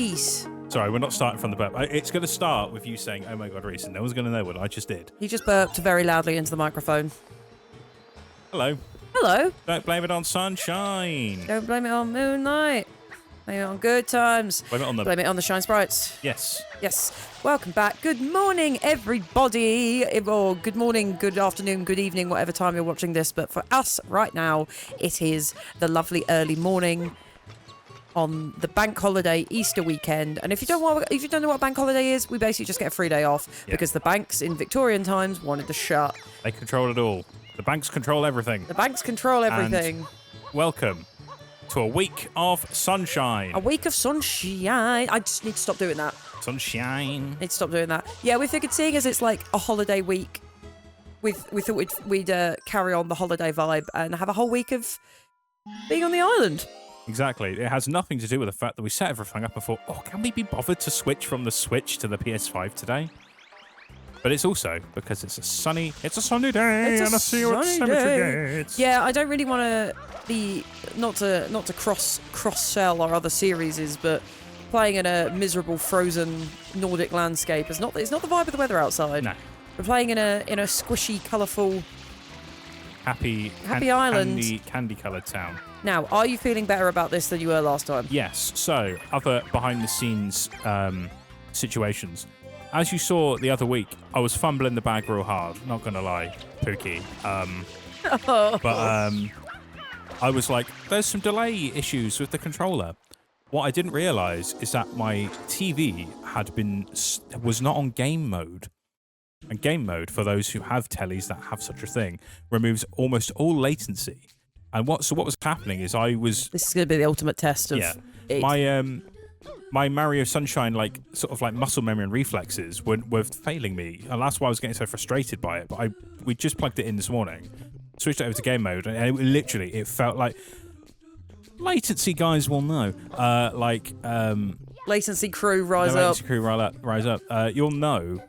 Reece. Sorry, we're not starting from the burp. It's going to start with you saying, "Oh my God, Reece," and no one's going to know what I just did. He just burped very loudly into the microphone. Hello. Hello. Don't blame it on sunshine. Don't blame it on moonlight. Blame it on good times. Blame it on the Shine Sprites. Yes. Yes. Welcome back. Good morning, everybody. Or good morning, good afternoon, good evening, whatever time you're watching this. But for us right now, it is the lovely early morning on the bank holiday Easter weekend. And if you don't know what bank holiday is, we basically just get a free day off because the banks in Victorian times wanted to shut. They control it all. The banks control everything. The banks control everything. And welcome to a week of sunshine. A week of sunshine. I just need to stop doing that. Sunshine. Need to stop doing that. Yeah, we figured seeing as it's like a holiday week, we thought we'd carry on the holiday vibe and have a whole week of being on the island. Exactly. It has nothing to do with the fact that we set everything up and thought, can we be bothered to switch from the Switch to the PS5 today? But it's also because it's a sunny day, and I see you at Cemetery Gates. Yeah, I don't really want to be not to cross sell our other series, but playing in a miserable frozen Nordic landscape it's not the vibe of the weather outside. No. We're playing in a squishy, colourful, happy island, candy coloured town. Now, are you feeling better about this than you were last time? Yes. So, other behind the scenes situations. As you saw the other week, I was fumbling the bag real hard. Not gonna lie, Pookie. But I was like, there's some delay issues with the controller. What I didn't realise is that my TV was not on game mode. And game mode, for those who have tellies that have such a thing, removes almost all latency. And what was happening is this is going to be the ultimate test of it. My Mario Sunshine sort of muscle memory and reflexes were failing me, and that's why I was getting so frustrated by it. But we just plugged it in this morning, switched it over to game mode, and it felt like latency guys will know. Latency crew rise up. Latency crew rise up. You'll know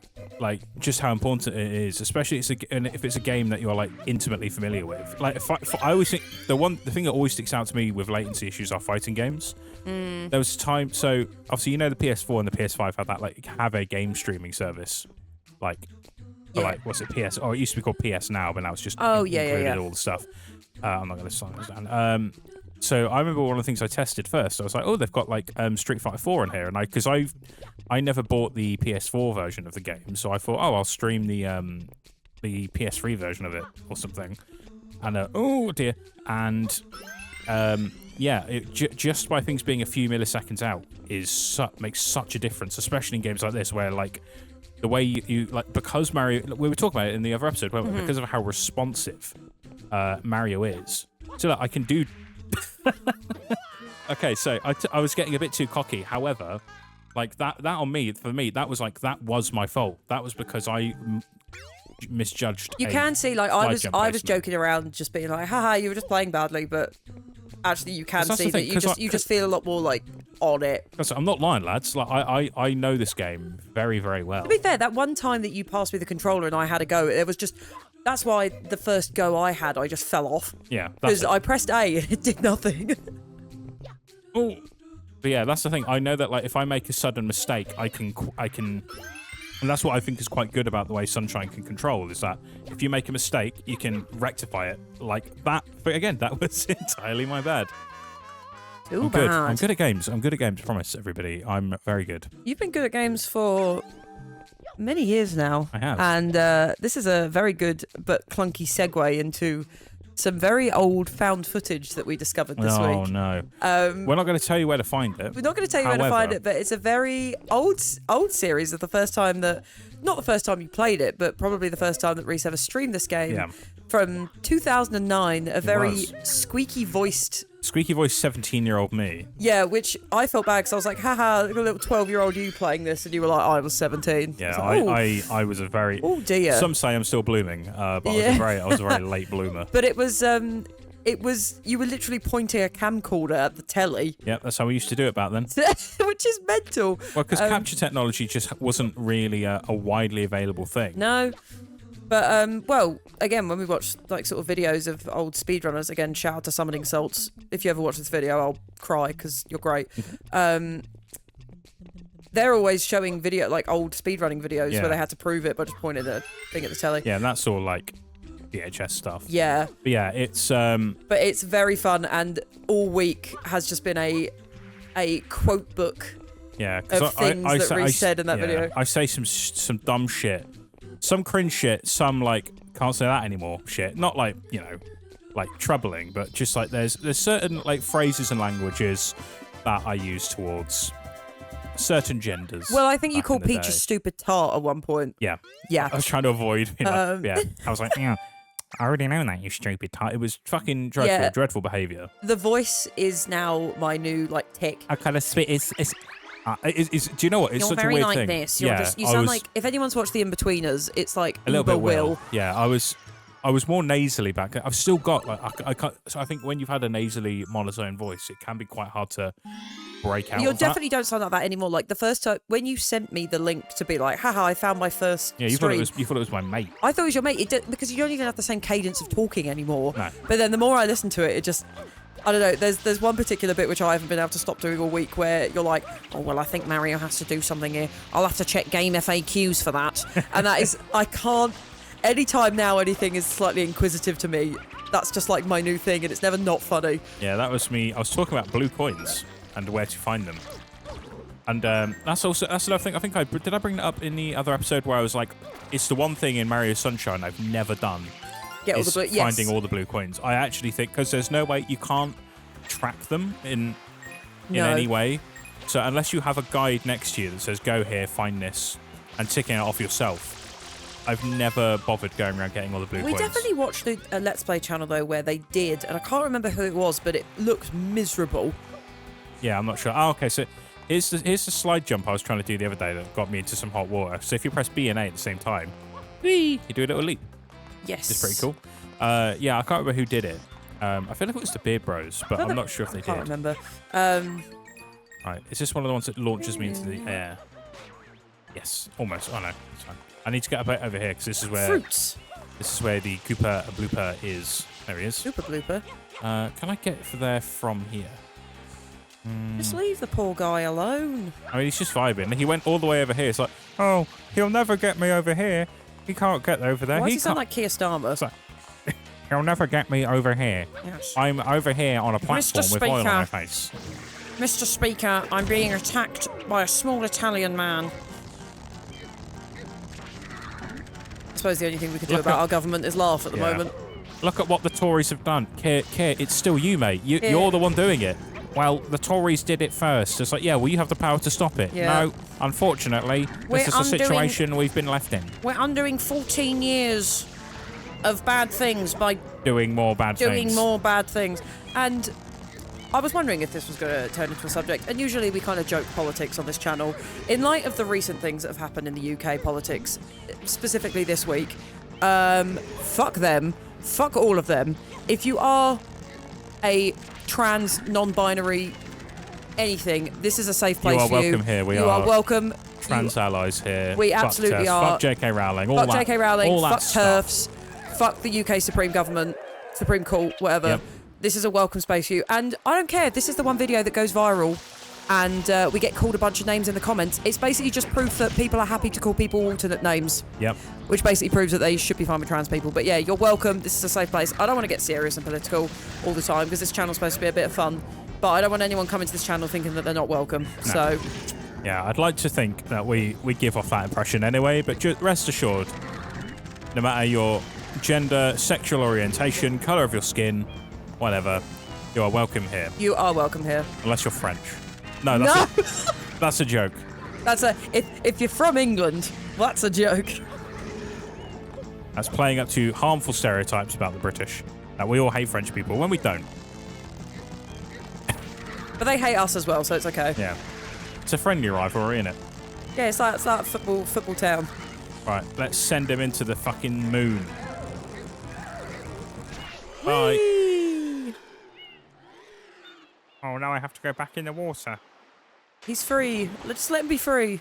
just how important it is, especially if it's a game that you're intimately familiar with. I always think the thing that always sticks out to me with latency issues are fighting games. There was time, so obviously the PS4 and the PS5 had that have a game streaming service, what's it, PS? Oh, it used to be called PS Now, but now it's just included all the stuff. I'm not going to sign this down. So I remember one of the things I tested first. I was like, they've got Street Fighter 4 in here, and because I never bought the PS4 version of the game, so I thought, I'll stream the PS3 version of it or something. And oh dear, and just by things being a few milliseconds out makes such a difference, especially in games like this where the way you because Mario, we were talking about it in the other episode, because of how responsive Mario is. So I can do. Okay, so I was getting a bit too cocky. However, that on me, for me, that was my fault. That was because I misjudged. You can see, I was joking around, just being like, haha, you were just playing badly, but actually you can see that you just feel a lot more on it. I'm not lying, lads. I know this game very, very well. To be fair, that one time that you passed me the controller and I had a go, it was just. That's why the first go I had, I just fell off. Yeah. Because I pressed A and it did nothing. Oh. But yeah, that's the thing. I know that if I make a sudden mistake, I can, and that's what I think is quite good about the way Sunshine can control, is that if you make a mistake, you can rectify it like that. But again, that was entirely my bad. Too bad. I'm good at games. Promise, everybody. I'm very good. You've been good at games for many years now. I have. And this is a very good but clunky segue into some very old found footage that we discovered this week. Oh, no. We're not going to tell you where to find it. We're not going to tell you where to find it, but it's a very old series of the first time that... Not the first time you played it, but probably the first time that Reece ever streamed this game. Yeah. From 2009, a very squeaky-voiced 17-year-old me. Yeah, which I felt bad because I was like, haha, look at a little 12-year-old you playing this, and you were like, I was 17. Yeah, I was a very... Oh, dear. Some say I'm still blooming, but I was a very late bloomer. But it was you were literally pointing a camcorder at the telly. Yeah, that's how we used to do it back then. Which is mental. Well, because capture technology just wasn't really a widely available thing. No. But, well, again, when we watch, sort of videos of old speedrunners, again, shout out to Summoning Salts. If you ever watch this video, I'll cry, because you're great. they're always showing video, like old speedrunning videos Yeah. where they had to prove it by just pointing a thing at the telly. Yeah, and that's all like VHS stuff. Yeah. But yeah, it's But it's very fun, and all week has just been a quote book yeah, of things that Reece said in that video. I say some dumb shit, some cringe shit, some like can't say that anymore shit. Not like, you know, like troubling, but just like there's certain like phrases and languages that I use towards certain genders. Well, I think you back called in the Peach day. a stupid tart at one point. Yeah. Yeah. I was trying to avoid, you know, Um, I was like, yeah, I already know that, you stupid tart. It was fucking dreadful, Yeah. dreadful behaviour. The voice is now my new like tick. I kind of spit is do you know what? It's You're such very a weird like thing. this. You're yeah, just, you I sound was like, if anyone's watched The In-Betweeners, it's like a little Uber bit Will. Yeah, I was more nasally back then. I've still got like I can't. So I think when you've had a nasally monotone voice, it can be quite hard to break out. You of that. definitely don't sound like that anymore. Like the first time when you sent me the link to be like, haha, I found my first Yeah, you stream. thought it was my mate. I thought it was your mate. It did, because you don't even have the same cadence of talking anymore. No. But then the more I listen to it, it just, I don't know. There's one particular bit which I haven't been able to stop doing all week where you're like, oh well, I think Mario has to do something here. I'll have to check game FAQs for that. And that is, I can't. Anytime now anything is slightly inquisitive to me, that's just like my new thing, and it's never not funny. Yeah, that was me. I was talking about blue coins and where to find them. And that's another thing. I think did I bring that up in the other episode where I was like, it's the one thing in Mario Sunshine I've never done. Get all is the blue, finding yes. all the blue coins. I actually think because there's no way you can't track them in No. any way. So unless you have a guide next to you that says go here, find this, and ticking it off yourself, I've never bothered going around getting all the blue We coins. definitely watched a Let's Play channel though where they did, and I can't remember who it was, but it looked miserable. Yeah, I'm not sure. Oh, okay. So here's the slide jump I was trying to do the other day that got me into some hot water. So if you press B and A at the same time, you do a little leap. Yes. It's pretty cool. Yeah, I can't remember who did it. I feel like it was the Beard Bros, but I'm not sure if they I can't did. remember. Right, is this one of the ones that launches me into the air? Yes, almost. Oh no, it's fine. I need to get up over here because this is where Fruits. the Koopa blooper is. There he is. Super blooper. Can I get there from here? Just leave the poor guy alone. I mean, he's just vibing. He went all the way over here. It's like, oh, he'll never get me over here. He can't get over there. Why does he he sound can't- like Keir Starmer? It's like, he'll never get me over here. Yes. I'm over here on a platform with oil on my Speaker. face. Mr. Speaker, I'm being attacked by a small Italian man. I suppose the only thing we could do Look about at- our government is laugh at the Yeah. moment. Look at what the Tories have done. Keir, it's still you, mate. You're the one doing it. Well, the Tories did it first. It's like, yeah, well, you have the power to stop it. Yeah. No, unfortunately, We're this is the undoing- situation we've been left in. We're undoing 14 years of bad things by Doing more bad doing things. more bad things. And I was wondering if this was going to turn into a subject. And usually we kind of joke politics on this channel. In light of the recent things that have happened in the UK politics, specifically this week, fuck them. Fuck all of them. If you are a trans, non-binary, anything, this is a safe place You are for you. welcome here. We you are are welcome. Trans allies here. We Fuck absolutely TERFs. are. Fuck J.K. Rowling. All Fuck that, J.K. Rowling, all that fuck stuff. TERFs, fuck the UK Supreme Government, Supreme Court, whatever. Yep. This is a welcome space for you. And I don't care. This is the one video that goes viral and we get called a bunch of names in the comments. It's basically just proof that people are happy to call people alternate names, Yep. which basically proves that they should be fine with trans people. But yeah, you're welcome. This is a safe place. I don't want to get serious and political all the time because this channel's supposed to be a bit of fun. But I don't want anyone coming to this channel thinking that they're not welcome. No. So Yeah, I'd like to think that we give off that impression anyway, but rest assured, no matter your gender, sexual orientation, colour of your skin, whatever, you are welcome here. you are welcome here. Unless you're French. No, that's, that's a joke. That's if you're from England, that's a joke. That's playing up to harmful stereotypes about the British. That we all hate French people, when we don't. But they hate us as well, so it's okay. Yeah. It's a friendly rivalry, isn't it? Yeah, it's like football town. Right, let's send him into the fucking moon. Bye. Whee! Oh, now I have to go back in the water. He's free. Let's let him be free.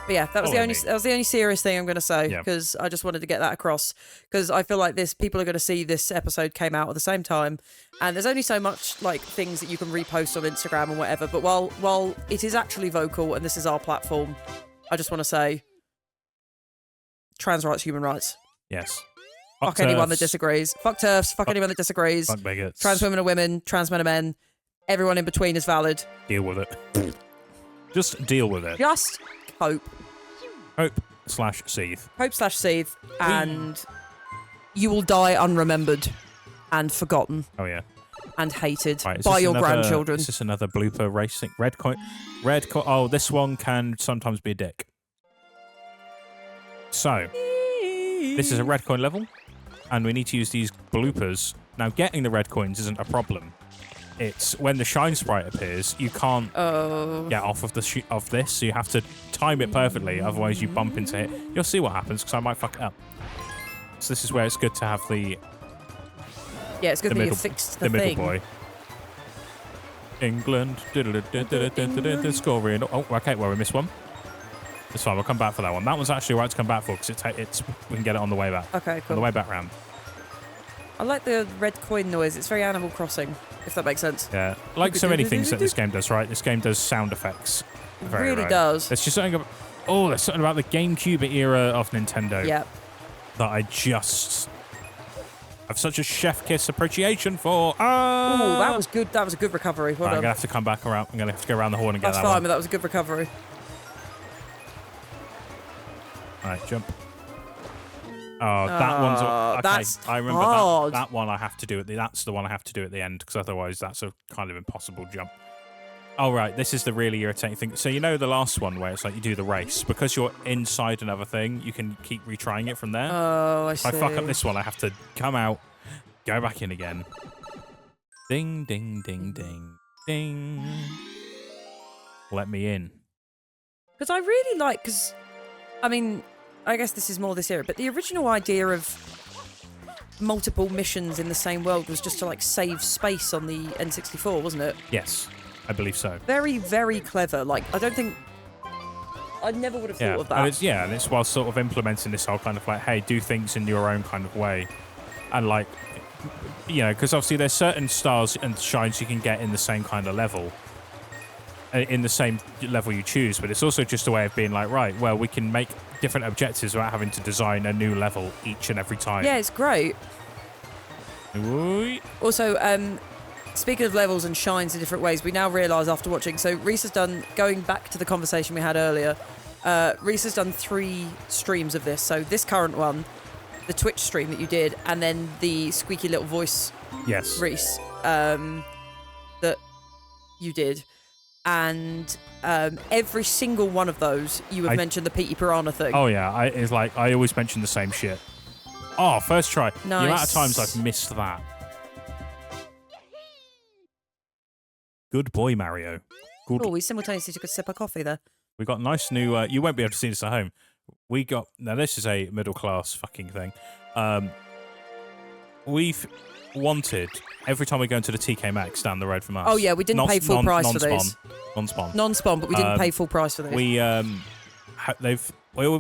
But yeah, that was the only serious thing I'm going to say, Yeah. because I just wanted to get that across, because I feel like people are going to see this episode came out at the same time, and there's only so much like things that you can repost on Instagram and whatever. But while it is actually vocal and this is our platform, I just want to say, trans rights, human rights. Yes. Fuck anyone that disagrees. Fuck TERFs. Fuck anyone that disagrees. Fuck bigots. Trans women are women. Trans men are men. Everyone in between is valid. Deal with it. Just deal with it. Just hope. Hope/seethe. Hope/seethe, and you will die unremembered and forgotten Oh yeah. and hated Right, by your grandchildren. Is this another blooper racing? Red coin. Oh, this one can sometimes be a dick. So, this is a red coin level, and we need to use these bloopers. Now, getting the red coins isn't a problem. It's when the shine sprite appears, you can't get off of of this, so you have to time it perfectly, otherwise you bump into it. You'll see what happens, because I might fuck it up. So this is where it's good to have the it's good that you fixed the middle thing. boy. England, scoring. Oh, okay, well we missed one. It's fine, we'll come back for that one. That one's actually right to come back for, because we can get it on the way back. Okay, cool. On the way back round. I like the red coin noise. It's very Animal Crossing, if that makes sense. Yeah, like so many things that this game does, right? This game does sound effects. It really does. There's just something there's something about the GameCube era of Nintendo that I just have such a chef kiss appreciation for. Oh, that was good. That was a good recovery. Well I'm done. gonna have to come back around. I'm gonna have to go around the horn and get That's that fine, one. but that was a good recovery. All right, jump. Oh, that one's okay. That's I remember hard. that one. I have to do that's the one I have to do at the end, because otherwise that's a kind of impossible jump. Oh right, this is the really irritating thing. So you know the last one where it's like you do the race, because you're inside another thing, you can keep retrying it from there. Oh, I see. If I fuck up this one, I have to come out, go back in again. Ding, ding, ding, ding, ding. Let me in. Because I really like, I mean, I guess this is more this era, but the original idea of multiple missions in the same world was just to like save space on the N64, wasn't it? Yes, I believe so. Very, very clever. Like, I don't think I never would have thought of that. And it's while sort of implementing this whole kind of like, hey, do things in your own kind of way, and like, you know, because obviously there's certain stars and shines you can get in the same kind of level. In the same level you choose, but it's also just a way of being like, right, well, we can make different objectives without having to design a new level each and every time. Yeah, it's great. Ooh. Also, speaking of levels and shines in different ways, we now realise after watching, so Reece has done, going back to the conversation we had earlier, Reece has done 3 streams of this. So this current one, the Twitch stream that you did, and then the squeaky little voice Reece that you did. And every single one of those, you have mentioned the Petey Piranha thing. Oh yeah, it's like I always mention the same shit. Oh, first try. Nice. The amount of times I've missed that. Good boy, Mario. Good. Oh, we simultaneously took a sip of coffee there. We got nice new. You won't be able to see this at home. Now this is a middle class fucking thing. We've wanted every time we go into the TK Maxx down the road from us. Oh yeah, we didn't pay full price for these. Non-spawn. Non-spawn, but we didn't pay full price for these.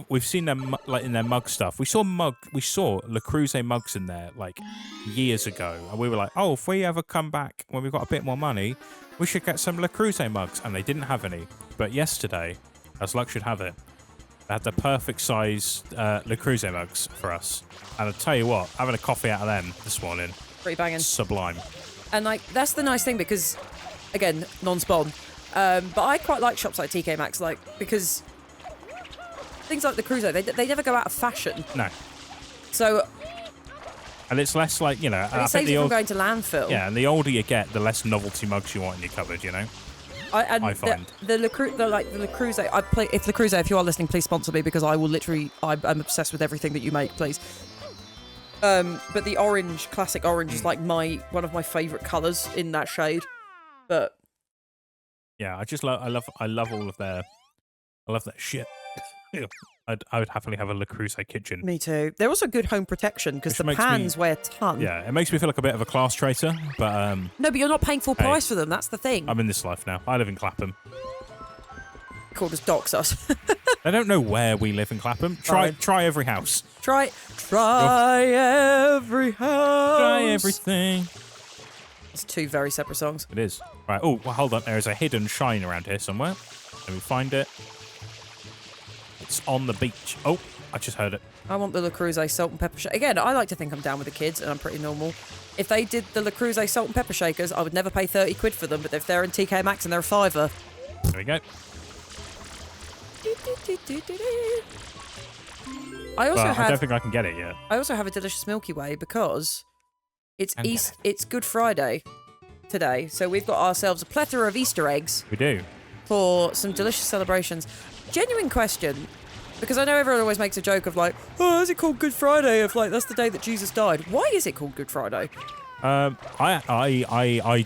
We've seen them like in their mug stuff. We saw Le Creuset mugs in there like years ago, and we were like, oh, if we ever come back when we've got a bit more money, we should get some Le Creuset mugs, and they didn't have any. But yesterday, as luck should have it, they had the perfect size Le Creuset mugs for us. And I'll tell you what, having a coffee out of them this morning, pretty banging, sublime. And like that's the nice thing, because again, non-spawn. But I quite like shops like TK Maxx, like, because things like the Crusoe, they never go out of fashion. No. So. And it's less like, you know. And it saves you from going to landfill. Yeah, and the older you get, the less novelty mugs you want in your cupboard, you know. I find the Le Creuset. If Le Creuset, if you are listening, please sponsor me, because I will literally. I'm obsessed with everything that you make, please. But the orange, classic orange, is like one of my favourite colours in that shade. But yeah, I love all of their. I love that shit. I would happily have a Le Creuset kitchen. Me too. They're also good home protection, because the pans weigh a ton. Yeah, it makes me feel like a bit of a class traitor, but no, but you're not paying full price for them. That's the thing. I'm in this life now. I live in Clapham. called us dox us. They don't know where we live in Clapham. Try every house. Try every house. Try everything. It's two very separate songs. It is. Right. Oh, well, hold on. There is a hidden shrine around here somewhere. Let me find it. It's on the beach. Oh, I just heard it. I want the Le Creuset salt and pepper shake. Again, I like to think I'm down with the kids and I'm pretty normal. If they did the Le Creuset salt and pepper shakers, I would never pay 30 quid for them, but if they're in TK Maxx and they're a fiver. There we go. I don't think I can get it yet. I also have a delicious Milky Way because it's And it's Good Friday today, so we've got ourselves a plethora of Easter eggs We do. for some delicious celebrations. Genuine question, because I know everyone always makes a joke of like, oh, is it called Good Friday? If like that's the day that Jesus died. Why is it called Good Friday? I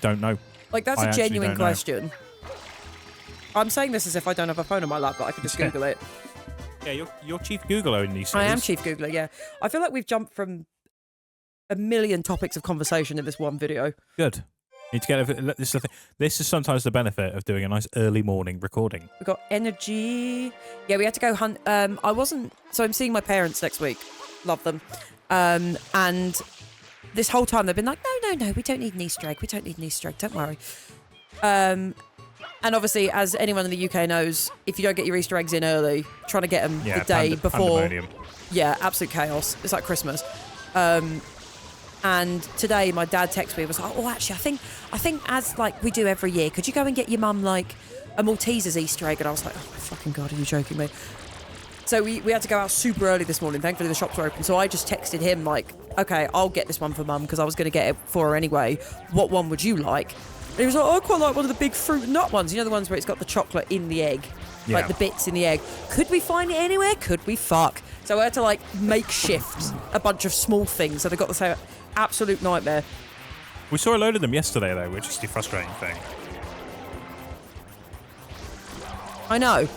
don't know. Like that's I a actually genuine don't know. question. I'm saying this as if I don't have a phone on my lap, but I can just Google it. Yeah, you're Chief Googler in these I am series. Chief Googler, yeah. I feel like we've jumped from a million topics of conversation in this one video. Good. Need to get this. Is the thing. This is sometimes the benefit of doing a nice early morning recording. We got energy. Yeah, we had to go hunt. So I'm seeing my parents next week. Love them. And this whole time they've been like, no, we don't need an Easter egg. We don't need an Easter egg. Don't worry. And obviously, as anyone in the UK knows, if you don't get your Easter eggs in early, trying to get them the day before, pandemonium. yeah, absolute chaos. It's like Christmas. And today, my dad texted me and was like, "Oh, actually, I think as like we do every year, could you go and get your mum like a Malteser's Easter egg?" And I was like, "Oh my fucking god, are you joking me?" So we had to go out super early this morning. Thankfully, the shops were open. So I just texted him like, "Okay, I'll get this one for mum because I was going to get it for her anyway. What one would you like?" And he was like, "Oh, I quite like one of the big fruit and nut ones. You know, the ones where it's got the chocolate in the egg, like the bits in the egg. Could we find it anywhere? Could we fuck?" So I had to like makeshift a bunch of small things. So they got the same absolute nightmare. We saw a load of them yesterday, though, which is the frustrating thing. I know.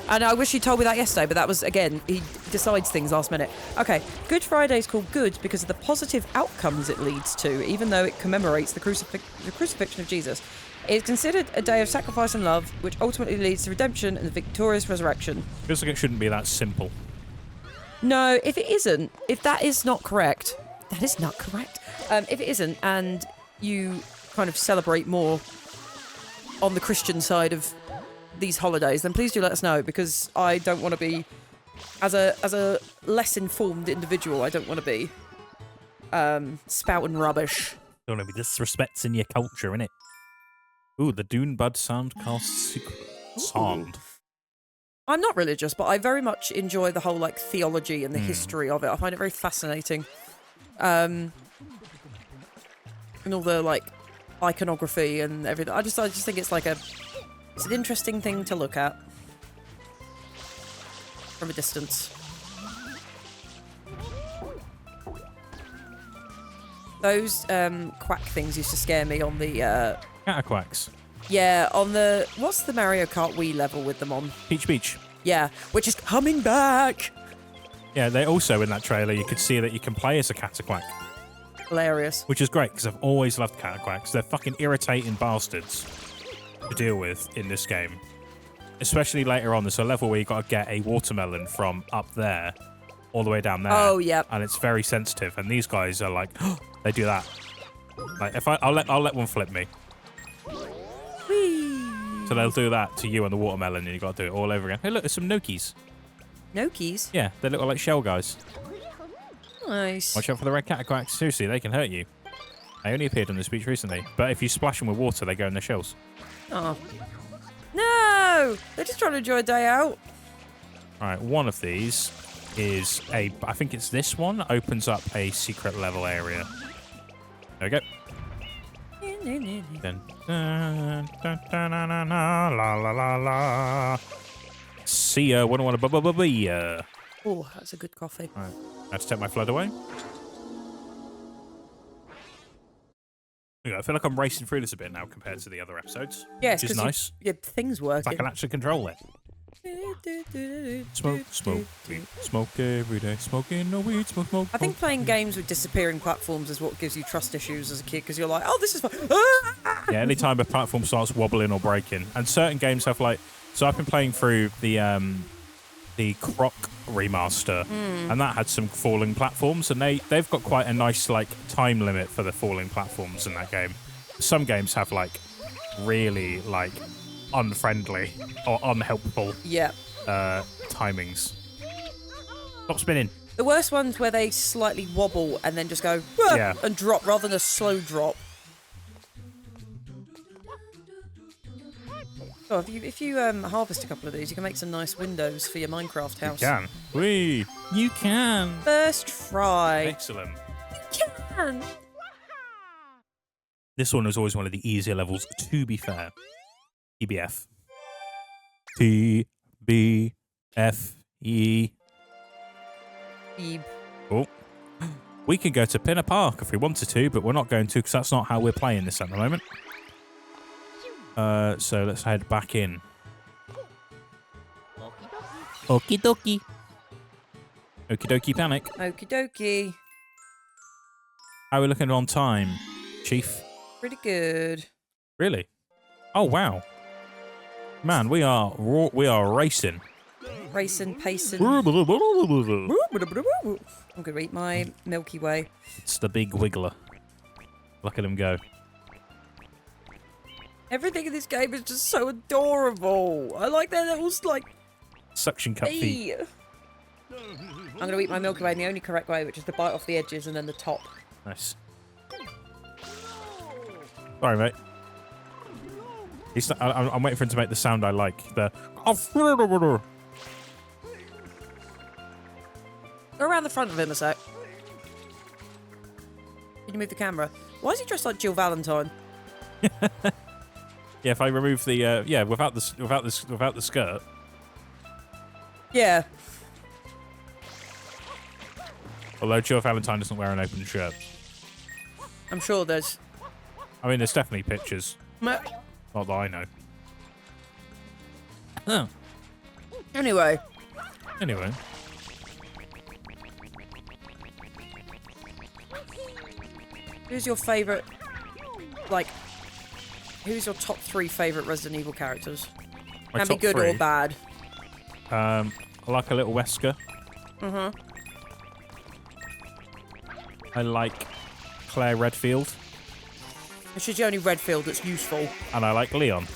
And I wish he told me that yesterday, but that was, again, he decides things last minute. Okay, Good Friday is called good because of the positive outcomes it leads to, even though it commemorates the crucifixion of Jesus. It is considered a day of sacrifice and love, which ultimately leads to redemption and the victorious resurrection. Feels like it shouldn't be that simple. No, if it isn't, if that is not correct, that is not correct. If it isn't, and you kind of celebrate more on the Christian side of these holidays, then please do let us know, because I don't want to be, as a less informed individual, I don't want to be spouting rubbish. Don't want to be disrespecting your culture, innit? Ooh, the Dune Bud Soundcast secret sound. I'm not religious, but I very much enjoy the whole like theology and the history of it. I find it very fascinating. And all the like iconography and everything. I just think it's like it's an interesting thing to look at from a distance. Those quack things used to scare me on the Cataquacks. yeah, on the what's the Mario Kart Wii level with them on? Peach Beach. Yeah, which is coming back. Yeah, they also, in that trailer, you could see that you can play as a Cataquack, Hilarious. which is great, because I've always loved Cataquacks. They're fucking irritating bastards to deal with in this game. Especially later on, there's a level where you've got to get a watermelon from up there all the way down there. Oh, yeah. And it's very sensitive, and these guys are like, they do that. Like, if I'll let one flip me. Whee! So they'll do that to you on the watermelon, and you've got to do it all over again. Hey, look, there's some Nokis. Nokis? Yeah, they look like shell guys. Nice. Watch out for the red Cataquacks. Seriously, they can hurt you. They only appeared on this beach recently, but if you splash them with water, they go in their shells. Oh. No! They're just trying to enjoy a day out. All right, one of these is I think it's this one, opens up a secret level area. There we go. Dun, dun, dun, dun, dun, dun, dun, la la la la. See ya, what do I want to be ya? Oh, that's a good coffee. All right, I have to take my flood away. I feel like I'm racing through this a bit now compared to the other episodes. Yes, which is nice. Yeah, things working. I can actually control it. Smoke, smoke, weed, smoke every day. Smoking no weed, smoke, smoke. I think playing games with disappearing platforms is what gives you trust issues as a kid, because you're like, oh, this is fun. Yeah, anytime a platform starts wobbling or breaking, and certain games have like So I've been playing through the Croc remaster, and that had some falling platforms, and they've got quite a nice like time limit for the falling platforms in that game. Some games have like really like unfriendly or unhelpful timings. Stop spinning. The worst ones where they slightly wobble and then just go and drop rather than a slow drop. Oh, if you harvest a couple of these, you can make some nice windows for your Minecraft house. You can. First try. Excellent. You can. This one was always one of the easier levels, to be fair. TBF. TBFE. Oh. We can go to Pinner Park if we wanted to, but we're not going to because that's not how we're playing this at the moment. So let's head back in. Okie dokie. Okie dokie panic. Okie dokie. How are we looking on time, Chief? Pretty good. Really? Oh wow. Man, we are racing. Racing, pacing. I'm going to eat my Milky Way. It's the big wiggler. Look at him go. Everything in this game is just so adorable. I like their little, like... Suction cup feet. I'm going to eat my Milky Way in the only correct way, which is to bite off the edges and then the top. Nice. Sorry, mate. I'm waiting for him to make the sound I like. The... Go around the front of him a sec. Can you move the camera? Why is he dressed like Jill Valentine? Yeah, if I remove the without the skirt. Yeah. Although Jill Valentine doesn't wear an open shirt. I'm sure there's... I mean, there's definitely pictures. Not that I know. Oh. Anyway. Who's your favourite, like, who's your top 3 favourite Resident Evil characters? My Can be good 3? or bad. I like a little Wesker. Mm-hmm. I like Claire Redfield. She's the only Redfield that's useful. And I like Leon.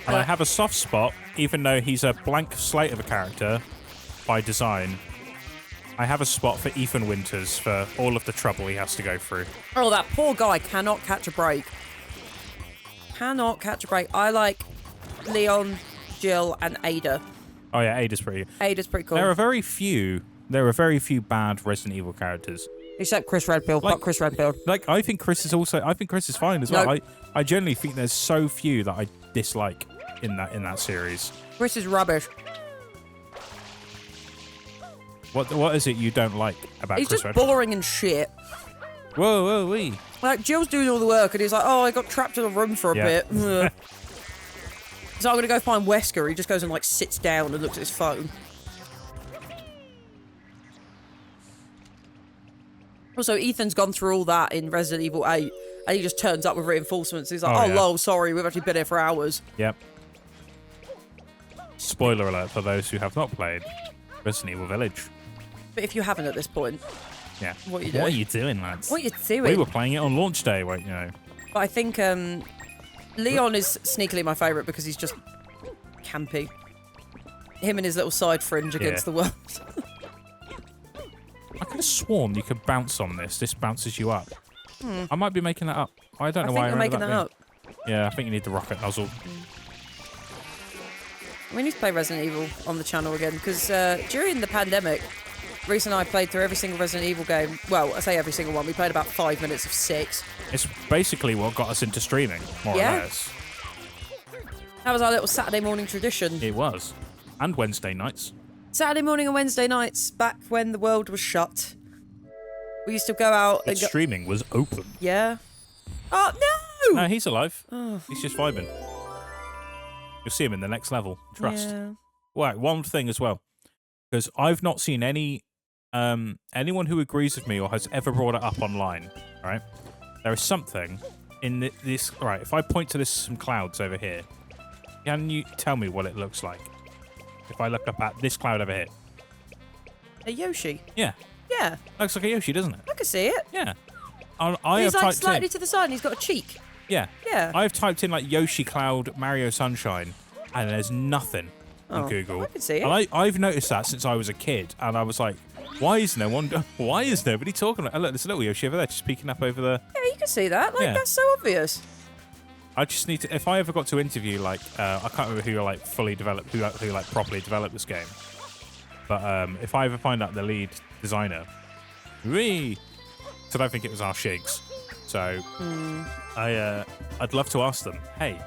And I have a soft spot, even though he's a blank slate of a character by design. I have a spot for Ethan Winters for all of the trouble he has to go through. Oh, that poor guy cannot catch a break. Cannot catch a break. I like Leon, Jill, and Ada. Oh yeah, Ada's pretty cool. There are very few bad Resident Evil characters. Except Chris Redfield. Fuck Chris Redfield. Like, I think Chris is fine as well. Nope. I generally think there's so few that I dislike in that series. Chris is rubbish. What is it you don't like about He's Chris just Redfield? boring and shit. Whoa, wee. Like, Jill's doing all the work, and he's like, oh, I got trapped in a room for a bit. So I'm going to go find Wesker. He just goes and, like, sits down and looks at his phone. Also, Ethan's gone through all that in Resident Evil 8, and he just turns up with reinforcements. He's like, lol, sorry, we've actually been here for hours. Yep. Spoiler alert for those who have not played Resident Evil Village. But if you haven't at this point, yeah. What are you doing? What are you doing, lads? What are you doing? We were playing it on launch day, wait, you know. But I think Leon is sneakily my favourite because he's just campy. Him and his little side fringe against the world. I could have sworn you could bounce on this. This bounces you up. I might be making that up. I don't know why you're making that up. Yeah, I think you need the rocket nozzle. We need to play Resident Evil on the channel again because during the pandemic, Reece and I played through every single Resident Evil game. Well, I say every single one. We played about 5 minutes of 6. It's basically what got us into streaming, more or less. That was our little Saturday morning tradition. It was. And Wednesday nights. Saturday morning and Wednesday nights, back when the world was shut. We used to go out and streaming was open. Yeah. Oh, no! No, he's alive. Oh. He's just vibing. You'll see him in the next level. Trust. Yeah. Right, one thing as well. Because I've not seen anyone who agrees with me or has ever brought it up online, right? There is something in this... Right, if I point to some clouds over here, Can you tell me what it looks like? If I look up at this cloud over here. A Yoshi. Yeah. Yeah. Looks like a Yoshi, doesn't it? I can see it. Yeah. He's like slightly to the side and he's got a cheek. Yeah. Yeah. I've typed in like Yoshi Cloud Mario Sunshine and there's nothing on Google. I can see it. And I've noticed that since I was a kid and I was like, why is nobody talking about? Oh, look, there's a little Yoshi over there just peeking up over the. Yeah, you can see that. Like, that's so obvious. I just need to. If I ever got to interview, like, I can't remember who like fully developed, who like properly developed this game. But if I ever find out the lead designer, so I don't think it was our Shigs. So I'd love to ask them, hey,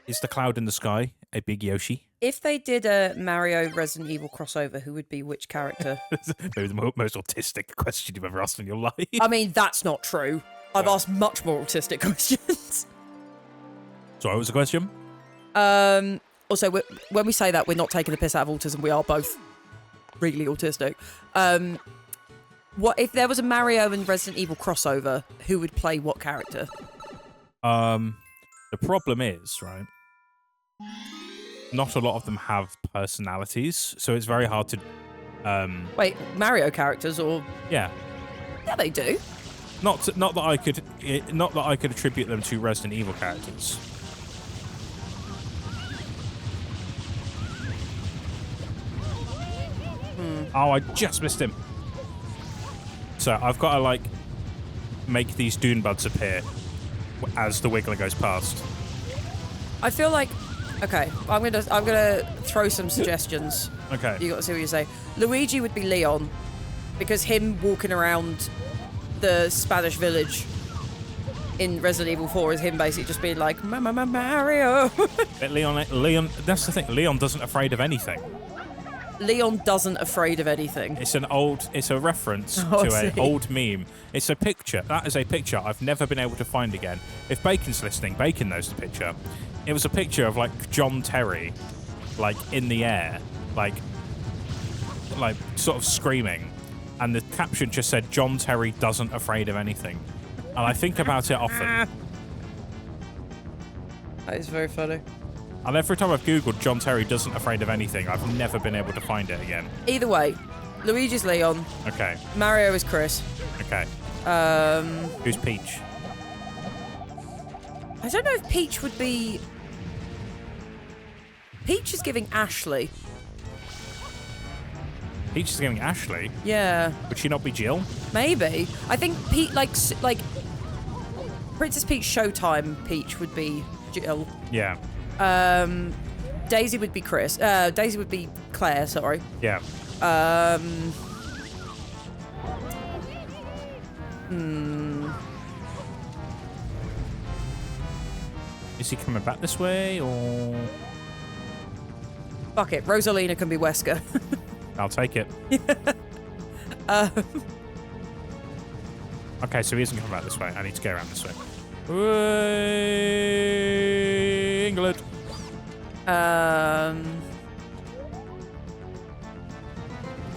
is the cloud in the sky a big Yoshi? If they did a Mario Resident Evil crossover, who would be which character? Maybe the most autistic question you've ever asked in your life. I mean, that's not true. I've asked much more autistic questions. So what was the question? Also, when we say that, we're not taking the piss out of autism. We are both really autistic. What if there was a Mario and Resident Evil crossover? Who would play what character? The problem is, right, not a lot of them have personalities, so it's very hard to. Wait, Mario characters or? Yeah. Yeah, they do. Not that I could attribute them to Resident Evil characters. Oh, I just missed him. So I've got to like make these Dune buds appear as the Wiggler goes past. I feel like, okay, I'm gonna throw some suggestions. Okay. You got to see what you say. Luigi would be Leon, because him walking around the Spanish village in Resident Evil 4 is him basically just being like, Mario. But Leon, that's the thing. Leon doesn't afraid of anything. Leon doesn't afraid of anything. It's a reference to an old meme. It's a picture. That is a picture I've never been able to find again. If Bacon's listening, Bacon knows the picture. It was a picture of like John Terry, like in the air, like sort of screaming. And the caption just said, John Terry doesn't afraid of anything. And I think about it often. That is very funny. And every time I've Googled John Terry doesn't afraid of anything, I've never been able to find it again. Either way, Luigi's Leon. Okay. Mario is Chris. Okay. Who's Peach? I don't know if Peach would be... Peach is giving Ashley. Peach is giving Ashley? Yeah. Would she not be Jill? Maybe. I think Peach, like Princess Peach Showtime Peach would be Jill. Yeah. Daisy would be Chris. Daisy would be Claire, sorry. Yeah. Is he coming back this way, or...? Fuck it. Rosalina can be Wesker. I'll take it. Okay, so he isn't coming back this way. I need to go around this way. England.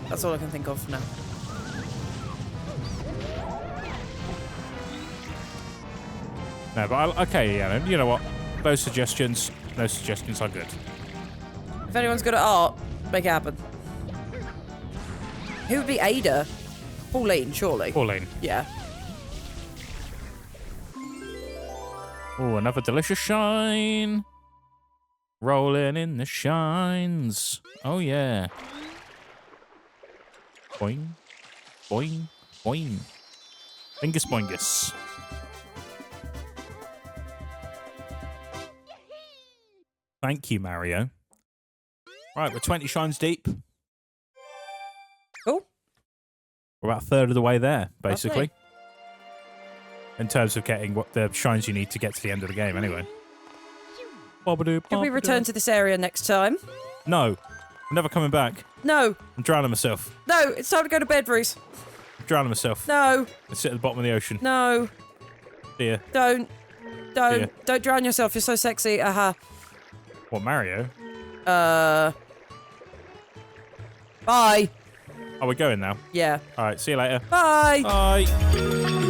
That's all I can think of for now. No, but okay, yeah, you know what? Those suggestions are good. If anyone's good at art, make it happen. Who would be Ada? Pauline, surely. Pauline. Yeah. Oh, another delicious shine. Rolling in the shines. Oh, yeah. Boing, boing, boing. Bingus boingus. Thank you, Mario. Right, we're 20 shines deep. Cool. We're about a third of the way there, basically. Lovely. In terms of getting what the shines you need to get to the end of the game, anyway. Can we return to this area next time? No. I'm never coming back. No. I'm drowning myself. No, it's time to go to bed, Reece. I'm drowning myself. No. I sit at the bottom of the ocean. No. Dear. Don't drown yourself. You're so sexy. Aha. What, Mario? Bye. Oh, we're going now? Yeah. All right, see you later. Bye. Bye.